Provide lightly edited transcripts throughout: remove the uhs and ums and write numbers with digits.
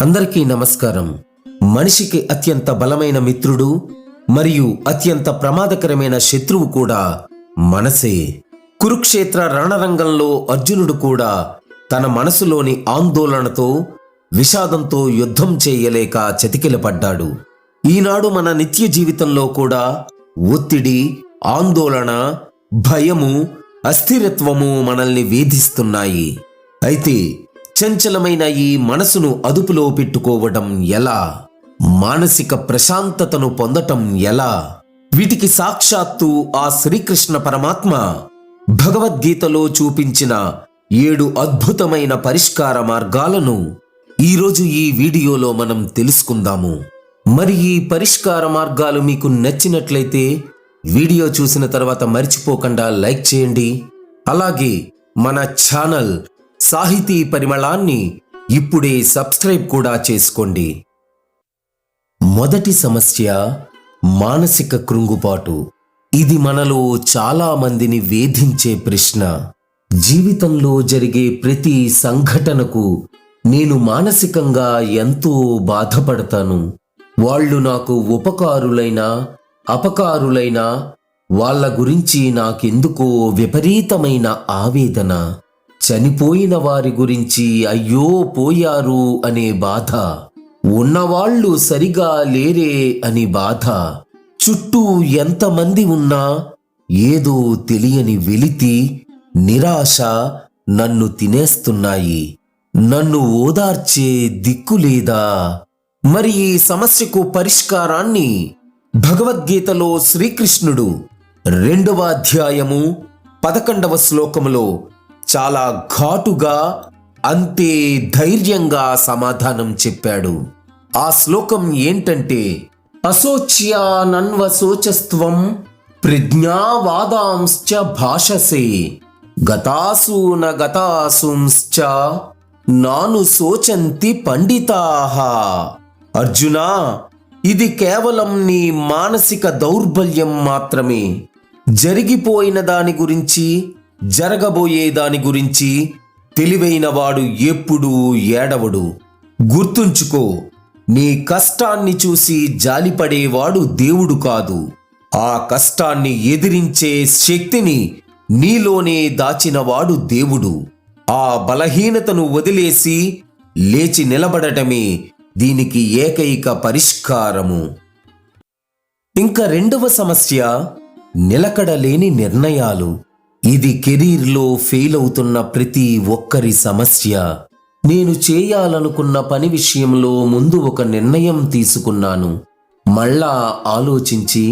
అందరికీ నమస్కారం. మనిషికి అత్యంత బలమైన మిత్రుడు మరియు అత్యంత ప్రమాదకరమైన శత్రువు కూడా మనసే. కురుక్షేత్ర రణరంగంలో అర్జునుడు కూడా తన మనసులోని ఆందోళనతో విషాదంతో యుద్ధం చేయలేక చతికిలపడ్డాడు. ఈనాడు మన నిత్య జీవితంలో కూడా ఒత్తిడి, ఆందోళన, భయము, అస్థిరత్వము మనల్ని వేధిస్తున్నాయి. అయితే చంచలమైన ఈ మనసును అదుపులో పెట్టుకోవడం ఎలా? మానసిక ప్రశాంతతను పొందటం ఎలా? వీటికి సాక్షాత్తు ఆ శ్రీకృష్ణ పరమాత్మ భగవద్గీతలో చూపించిన 7 అద్భుతమైన పరిష్కార మార్గాలను ఈరోజు ఈ వీడియోలో మనం తెలుసుకుందాము. మరి ఈ పరిష్కార మార్గాలు మీకు నచ్చినట్లయితే వీడియో చూసిన తర్వాత మర్చిపోకుండా లైక్ చేయండి. అలాగే మన ఛానల్ సాహితీ పరిమళాన్ని ఇప్పుడే సబ్స్క్రైబ్ కూడా చేసుకోండి. మొదటి సమస్య మానసిక కృంగుబాటు. ఇది మనలో చాలా మందిని వేధించే ప్రశ్న. జీవితంలో జరిగే ప్రతి సంఘటనకు నేను మానసికంగా ఎంతో బాధపడతాను. వాళ్ళు నాకు ఉపకారులైనా అపకారులైనా వాళ్ళ గురించి నాకెందుకో విపరీతమైన ఆవేదన. చనిపోయిన వారి గురించి అయ్యో పోయారు అనే బాధ, ఉన్నవాళ్ళు సరిగా లేరే అని బాధ, చుట్టూ ఎంతమంది ఉన్నా ఏదో తెలియని వెలితి, నిరాశ నన్ను తినేస్తున్నాయి. నన్ను ఓదార్చే దిక్కు లేదా? మరి ఈ సమస్యకు పరిష్కారాన్ని భగవద్గీతలో శ్రీకృష్ణుడు 2వ అధ్యాయము 11వ శ్లోకములో చాలా ఘాటుగా, అంతే ధైర్యంగా సమాధానం చెప్పాడు. ఆ శ్లోకం ఏంటంటే, అశోచ్యానన్వశోచస్త్వం ప్రజ్ఞావాదాంశ్చ భాషసే గతాసూన గతాసూంశ్చ నాను శోచంతి పండితాః. అర్జునా, ఇది కేవలం నీ మానసిక దౌర్బల్యం మాత్రమే. జరిగిపోయిన దాని గురించి, జరగబోయే దాని గురించి తెలివైన వాడు ఎప్పుడూ ఏడవడు. గుర్తుంచుకో, నీ కష్టాన్ని చూసి జాలిపడేవాడు దేవుడు కాదు. ఆ కష్టాన్ని ఎదిరించే శక్తిని నీలోనే దాచినవాడు దేవుడు. ఆ బలహీనతను వదిలేసి లేచి నిలబడటమే దీనికి ఏకైక పరిష్కారము. ఇంకా 2వ సమస్య నిలకడలేని నిర్ణయాలు. ఇది కెరీర్లో ఫెయిల్ అవుతున్న ప్రతి ఒక్కరి సమస్య. నేను చేయాలనుకున్న పని విషయంలో ముందు ఒక నిర్ణయం తీసుకున్నాను. మళ్ళా ఆలోచించి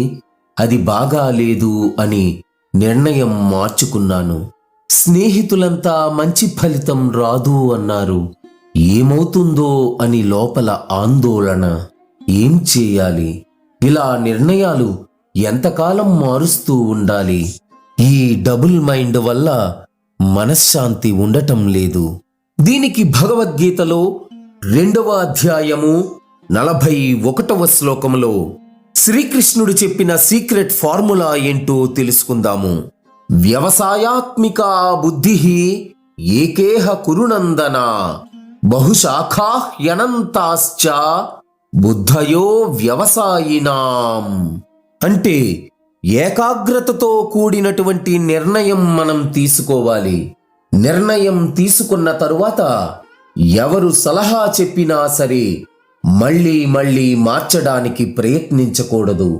అది బాగా లేదు అని నిర్ణయం మార్చుకున్నాను. స్నేహితులంతా మంచి ఫలితం రాదు అన్నారు. ఏమవుతుందో అని లోపల ఆందోళన. ఏం చేయాలి? ఇలా నిర్ణయాలు ఎంతకాలం మారుస్తూ ఉండాలి? ఈ డబుల్ మైండ్ వల్ల మనశ్శాంతి ఉండటం లేదు. దీనికి భగవద్గీతలో 2వ అధ్యాయము 41వ శ్లోకములో శ్రీకృష్ణుడు చెప్పిన సీక్రెట్ ఫార్ములా ఏంటో తెలుసుకుందాము. వ్యవసాయాత్మిక బుద్ధి ఏకేహ కురునందన బహుశాఖాహ్యనంతాశ్చ బుద్ధయో వ్యవసాయినాం. అంటే ఏకాగ్రతతో కూడినటువంటి నిర్ణయం మనం తీసుకోవాలి. నిర్ణయం తీసుకున్న తరువాత ఎవరు సలహా చెప్పినా సరే మళ్ళీ మళ్ళీ మార్చడానికి ప్రయత్నించకూడదు.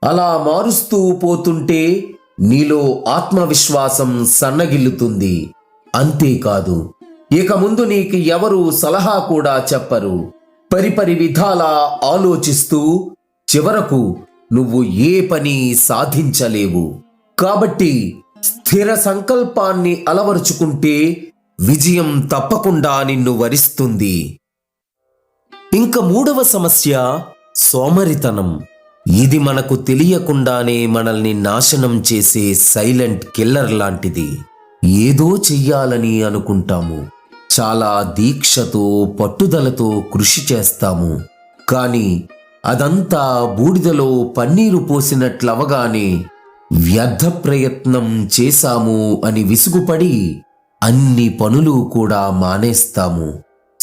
అలా మారుస్తూ పోతుంటే నీలో ఆత్మవిశ్వాసం సన్నగిల్లుతుంది. అంతేకాదు, ఇక ముందు నీకు ఎవరు సలహా కూడా చెప్పరు. పరిపరి విధాలా ఆలోచిస్తూ చివరకు నువ్వు ఏ పని సాధించలేవు. కాబట్టి స్థిర సంకల్పాన్ని అలవరుచుకుంటే విజయం తప్పకుండా నిన్ను వరిస్తుంది. ఇంకా 3వ సమస్య సోమరితనం. ఇది మనకు తెలియకుండానే మనల్ని నాశనం చేసే సైలెంట్ కిల్లర్ లాంటిది. ఏదో చెయ్యాలని అనుకుంటాము. చాలా దీక్షతో, పట్టుదలతో కృషి చేస్తాము. కానీ అదంతా బూడిదలో పన్నీరు పోసినట్లవగానే వ్యర్థ ప్రయత్నం చేశాము అని విసుగుపడి అన్ని పనులు కూడా మానేస్తాము.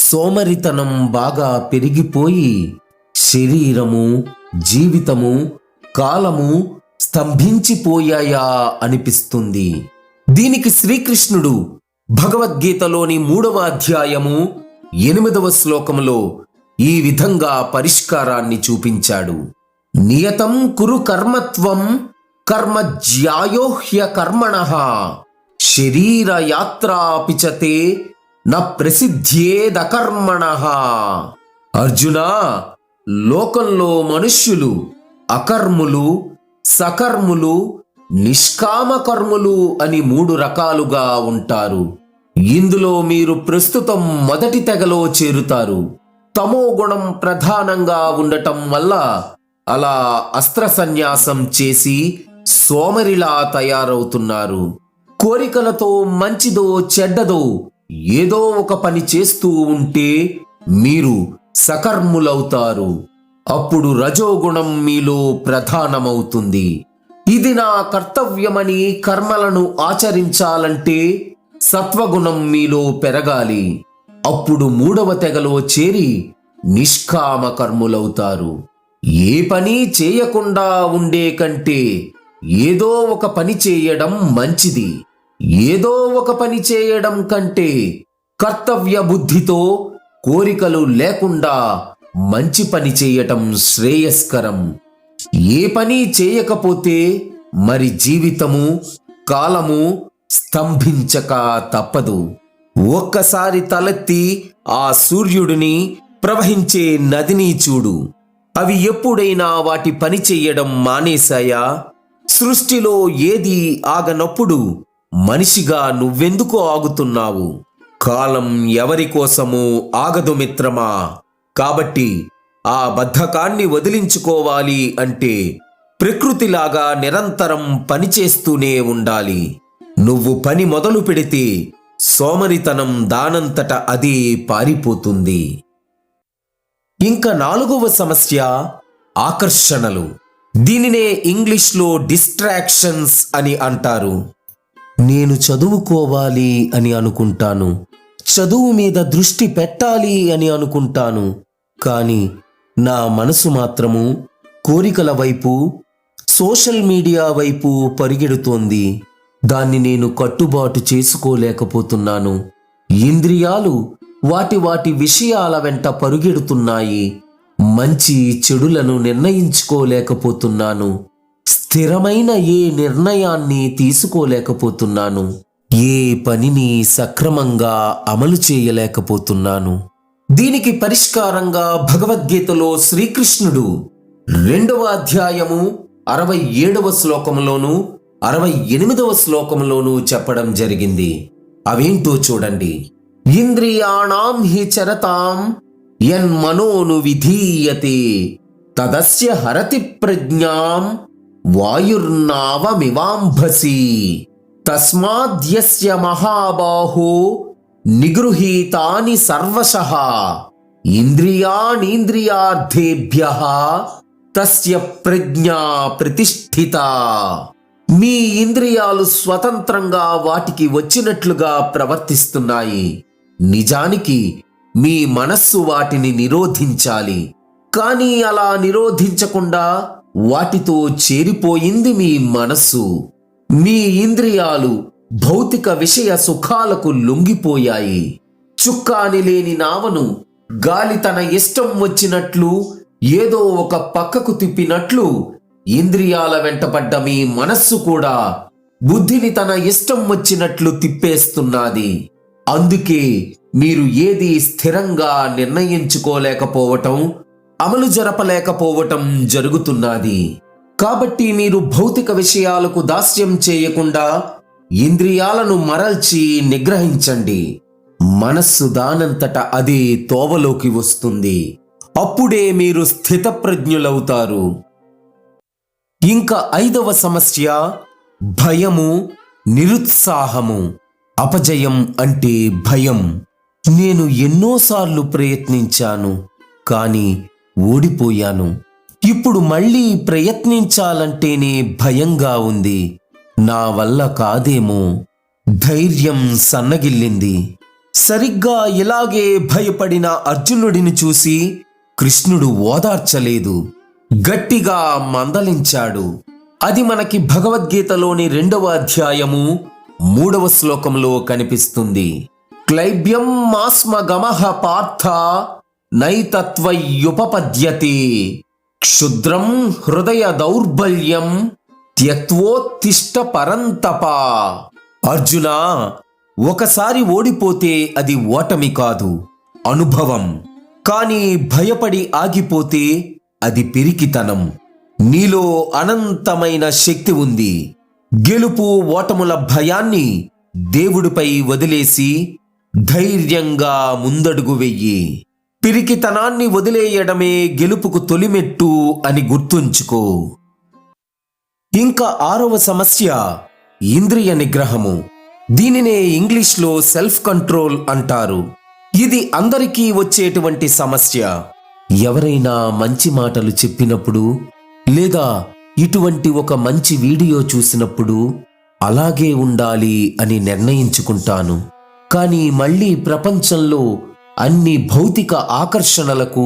సోమరితనం బాగా పెరిగిపోయి శరీరము, జీవితము, కాలము స్తంభించిపోయాయా అనిపిస్తుంది. దీనికి శ్రీకృష్ణుడు భగవద్గీతలోని 3వ అధ్యాయము 8వ శ్లోకములో ఈ విధంగా పరిష్కారాన్ని చూపించాడు. నియతం కురు కర్మత్వం కర్మ జ్యాయోహ్య కర్మణః శరీర యాత్రాపిచతే న ప్రసిద్ధ్యేదకర్మణః. అర్జునా, లోకంలో మనుష్యులు అకర్ములు, సకర్ములు, నిష్కామకర్ములు అని 3 రకాలుగా ఉంటారు. ఇందులో మీరు ప్రస్తుతం మొదటి తెగలో చేరుతారు. తమో గుణం ప్రధానంగా ఉండటం వల్ల అలా అస్త్ర సన్యాసం చేసి సోమరిలా తయారవుతున్నారు. కోరికలతో మంచిదో చెడ్డదో ఏదో ఒక పని చేస్తూ ఉంటే మీరు సకర్ములవుతారు. అప్పుడు రజోగుణం మీలో ప్రధానమవుతుంది. ఇది నా కర్తవ్యమని కర్మలను ఆచరించాలంటే సత్వగుణం మీలో పెరగాలి. అప్పుడు 3వ తెగలో చేరి నిష్కామ కర్ములవుతారు. ఏ పని చేయకుండా ఉండే కంటే ఏదో ఒక పని చేయడం మంచిది. ఏదో ఒక పని చేయడం కంటే కర్తవ్య బుద్ధితో కోరికలు లేకుండా మంచి పని చేయటం శ్రేయస్కరం. ఏ పని చేయకపోతే మరి జీవితము, కాలము స్తంభించక తప్పదు. ఒక్కసారి తలెత్తి ఆ సూర్యుడిని, ప్రవహించే నదిని చూడు. అవి ఎప్పుడైనా వాటి పని చెయ్యడం మానేశాయా? సృష్టిలో ఏది ఆగనప్పుడు మనిషిగా నువ్వెందుకు ఆగుతున్నావు? కాలం ఎవరి కోసమూ ఆగదు మిత్రమా. కాబట్టి ఆ బద్ధకాన్ని వదిలించుకోవాలి అంటే ప్రకృతిలాగా నిరంతరం పనిచేస్తూనే ఉండాలి. నువ్వు పని మొదలు పెడితే సోమరితనం దానంతట అదే పారిపోతుంది. ఇంకా 4వ సమస్య ఆకర్షణలు. దీనినే ఇంగ్లీష్లో డిస్ట్రాక్షన్స్ అని అంటారు. నేను చదువుకోవాలి అని అనుకుంటాను, చదువు మీద దృష్టి పెట్టాలి అని అనుకుంటాను. కానీ నా మనసు మాత్రము కోరికల వైపు, సోషల్ మీడియా వైపు పరిగెడుతోంది. దాన్ని నేను కట్టుబాటు చేసుకోలేకపోతున్నాను. ఇంద్రియాలు వాటి వాటి విషయాల వెంట పరుగెడుతున్నాయి. మంచి చెడులను నిర్ణయించుకోలేకపోతున్నాను. స్థిరమైన ఏ నిర్ణయాన్ని తీసుకోలేకపోతున్నాను. ఏ పనిని సక్రమంగా అమలు చేయలేకపోతున్నాను. దీనికి పరిష్కారంగా భగవద్గీతలో శ్రీకృష్ణుడు 2వ అధ్యాయము 67వ శ్లోకంలోనూ 68వ శ్లోకంలోనూ చెప్పడం జరిగింది. అవేంటో చూడండి. ఇంద్రియాణాం హి చరతాం యన్మనోను విధీయతే తదస్య హరతి ప్రజ్ఞాం వాయుర్నావమివాంభసి తస్మాద్యస్య మహాబాహో నిగృహీతాని సర్వశః ఇంద్రియాణీంద్రియార్థేభ్యః తస్య ప్రజ్ఞా ప్రతిష్ఠిత. మీ ఇంద్రియాలు స్వతంత్రంగా వాటికి వచ్చినట్లుగా ప్రవర్తిస్తున్నాయి. నిజానికి మీ మనస్సు వాటిని నిరోధించాలి. కానీ అలా నిరోధించకుండా వాటితో చేరిపోయింది మీ మనస్సు. మీ ఇంద్రియాలు భౌతిక విషయ సుఖాలకు లొంగిపోయాయి. చుక్కాని లేని నావను గాలి తన ఇష్టం వచ్చినట్లు ఏదో ఒక పక్కకు తిప్పినట్లు ఇంద్రియాల వెంటపడ్డ మీ మనస్సు కూడా బుద్ధిని తన ఇష్టం వచ్చినట్లు తిప్పేస్తున్నది. అందుకే మీరు ఏది స్థిరంగా నిర్ణయించుకోలేకపోవటం, అమలు జరపలేకపోవటం జరుగుతున్నది. కాబట్టి మీరు భౌతిక విషయాలకు దాస్యం చేయకుండా ఇంద్రియాలను మరల్చి నిగ్రహించండి. మనస్సు దానంతట అదే తోవలోకి వస్తుంది. అప్పుడే మీరు స్థితప్రజ్ఞులవుతారు. ఇంకా 5వ సమస్య భయము, నిరుత్సాహము. అపజయం అంటే భయం. నేను ఎన్నోసార్లు ప్రయత్నించాను, కానీ ఓడిపోయాను. ఇప్పుడు మళ్ళీ ప్రయత్నించాలంటేనే భయంగా ఉంది. నా వల్ల కాదేమో. ధైర్యం సన్నగిల్లింది. సరిగ్గా ఇలాగే భయపడిన అర్జునుడిని చూసి కృష్ణుడు ఓదార్చలేదు, గట్టిగా మందలించాడు. అది మనకి భగవద్గీతలోని 2వ అధ్యాయము 3వ శ్లోకంలో కనిపిస్తుంది. క్లైబ్యం మాస్మగమః పార్థ నైతత్వయుపపద్యతే క్షుద్రం హృదయ దౌర్బల్యం త్యక్తోత్తిష్ట పరంతప. అర్జున, ఒకసారి ఓడిపోతే అది ఓటమి కాదు, అనుభవం. కానీ భయపడి ఆగిపోతే అది పిరికితనం. నీలో అనంతమైన శక్తి ఉంది. గెలుపు ఓటముల భయాన్ని దేవుడిపై వదిలేసి ధైర్యంగా ముందడుగు వెయ్యి. పిరికితనాన్ని వదిలేయడమే గెలుపుకు తొలిమెట్టు అని గుర్తుంచుకో. ఇంకా 6వ సమస్య ఇంద్రియ నిగ్రహము. దీనినే ఇంగ్లీష్లో సెల్ఫ్ కంట్రోల్ అంటారు. ఇది అందరికీ వచ్చేటువంటి సమస్య. ఎవరైనా మంచి మాటలు చెప్పినప్పుడు లేదా ఇటువంటి ఒక మంచి వీడియో చూసినప్పుడు అలాగే ఉండాలి అని నిర్ణయించుకుంటాను. కానీ మళ్ళీ ప్రపంచంలో అన్ని భౌతిక ఆకర్షణలకు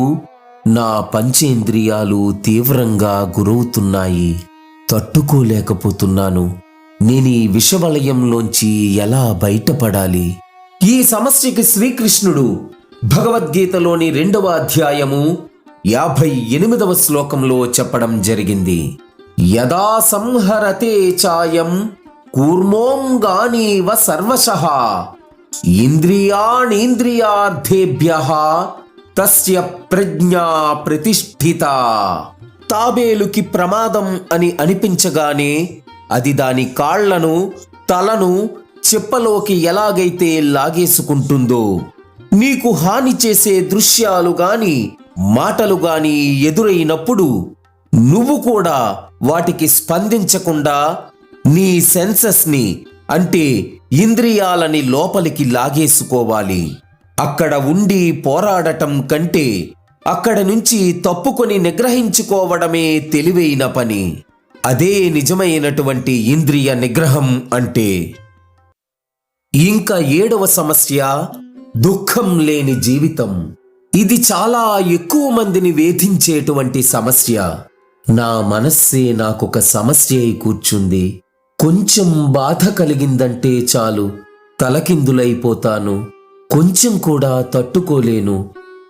నా పంచేంద్రియాలు తీవ్రంగా గురవుతున్నాయి. తట్టుకోలేకపోతున్నాను. నేను ఈ విషవలయంలోంచి ఎలా బయటపడాలి? ఈ సమస్యకి శ్రీకృష్ణుడు భగవద్గీతలోని 2వ అధ్యాయము 58వ శ్లోకంలో చెప్పడం జరిగింది. యదా సంహరతే చాయం కూర్మోంగానీవ సర్వశః ఇంద్రియాణీంద్రియార్థేభ్యః తస్య ప్రజ్ఞా ప్రతిష్ఠిత. తాబేలుకి ప్రమాదం అని అనిపించగానే అది దాని కాళ్లను, తలను చెప్పలోకి ఎలాగైతే లాగేసుకుంటుందో, నీకు హాని చేసే దృశ్యాలు గాని మాటలు గాని ఎదురైనప్పుడు నువ్వు కూడా వాటికి స్పందించకుండా నీ సెన్సెస్ని అంటే ఇంద్రియాలని లోపలికి లాగేసుకోవాలి. అక్కడ ఉండి పోరాడటం కంటే అక్కడ నుంచి తప్పుకొని నిగ్రహించుకోవడమే తెలివైన పని. అదే నిజమైనటువంటి ఇంద్రియ నిగ్రహం అంటే. ఇంకా 7వ సమస్య దుఃఖం లేని జీవితం. ఇది చాలా ఎక్కువ మందిని వేధించేటువంటి సమస్య. నా మనస్సే నాకొక సమస్య అయి కూర్చుంది. కొంచెం బాధ కలిగిందంటే చాలు తలకిందులైపోతాను. కొంచెం కూడా తట్టుకోలేను.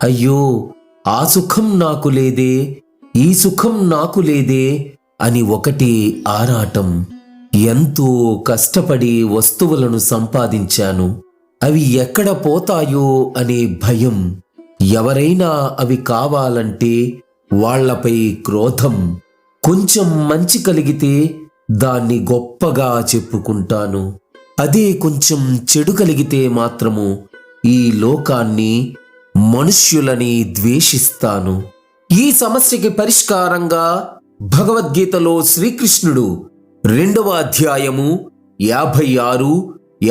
అయ్యో, ఆ సుఖం నాకు లేదే, ఈ సుఖం నాకు లేదే అని ఒకటి ఆరాటం. ఎంతో కష్టపడి వస్తువులను సంపాదించాను, అవి ఎక్కడ పోతాయో అనే భయం. ఎవరైనా అవి కావాలంటే వాళ్లపై క్రోధం. కొంచెం మంచి కలిగితే దాన్ని గొప్పగా చెప్పుకుంటాను. అదే కొంచెం చెడు కలిగితే మాత్రము ఈ లోకాన్ని, మనుష్యులని ద్వేషిస్తాను. ఈ సమస్యకి పరిష్కారంగా భగవద్గీతలో శ్రీకృష్ణుడు 2వ అధ్యాయము 56,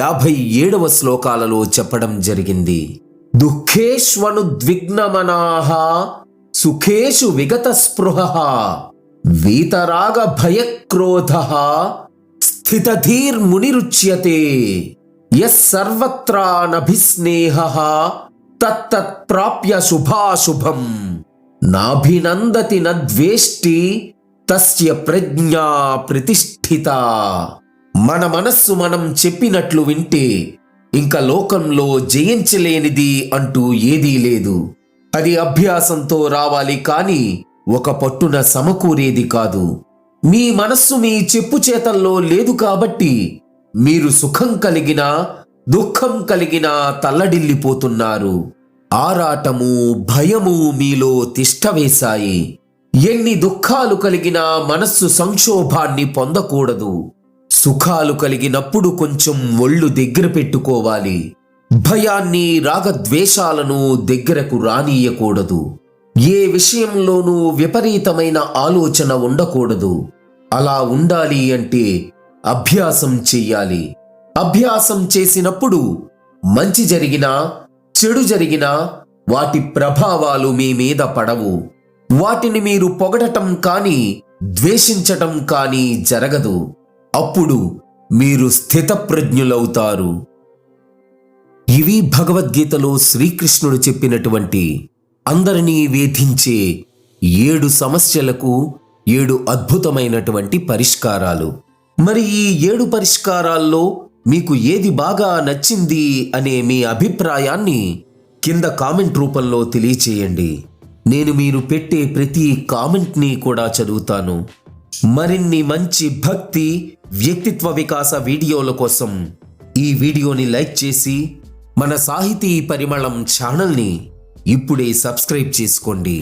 57వ శ్లోకాలలో చెప్పడం జరిగింది. దుఃఖేష్వనుద్విగ్నమనాః సుఖేషు విగత స్పృహః వీతరాగ భయక్రోధః స్థితధీర్మునిరుచ్యతే యస్ సర్వత్రానభిస్నేహః తత్తత్ ప్రాప్య శుభాశుభం నాభినందతి నద్వేష్టి తస్య ప్రజ్ఞా ప్రతిష్ఠిత. మన మనస్సు మనం చెప్పినట్లు వింటే ఇంక లోకంలో జయించలేనిది అంటూ ఏదీ లేదు. అది అభ్యాసంతో రావాలి కానీ ఒక పట్టున సమకూరేది కాదు. మీ మనస్సు మీ చెప్పు చేతల్లో లేదు కాబట్టి మీరు సుఖం కలిగినా దుఃఖం కలిగినా తల్లడిల్లిపోతున్నారు. ఆరాటము, భయము మీలో తిష్టవేశాయి. ఎన్ని దుఃఖాలు కలిగినా మనస్సు సంక్షోభాన్ని పొందకూడదు. సుఖాలు కలిగినప్పుడు కొంచెం ఒళ్ళు దగ్గర పెట్టుకోవాలి. భయాన్ని, రాగద్వేషాలను దగ్గరకు రానీయకూడదు. ఏ విషయంలోనూ విపరీతమైన ఆలోచన ఉండకూడదు. అలా ఉండాలి అంటే అభ్యాసం చెయ్యాలి. అభ్యాసం చేసినప్పుడు మంచి జరిగినా చెడు జరిగినా వాటి ప్రభావాలు మీ మీద పడవు. వాటిని మీరు పొగడటం కానీ ద్వేషించటం కానీ జరగదు. అప్పుడు మీరు స్థితప్రజ్ఞులవుతారు. ఇవి భగవద్గీతలో శ్రీకృష్ణుడు చెప్పినటువంటి అందరినీ వేధించే 7 సమస్యలకు 7 అద్భుతమైనటువంటి పరిష్కారాలు. మరి ఈ 7 పరిష్కారాల్లో మీకు ఏది బాగా నచ్చింది అనే మీ అభిప్రాయాన్ని కింద కామెంట్ రూపంలో తెలియచేయండి. నేను మీరు పెట్టే ప్రతి కామెంట్ని కూడా చదువుతాను. మరిన్ని మంచి భక్తి, వ్యక్తిత్వ వికాస వీడియోల కోసం ఈ వీడియోని లైక్ చేసి మన సాహితీ పరిమళం ఛానల్ని ఇప్పుడే సబ్స్క్రైబ్ చేసుకోండి.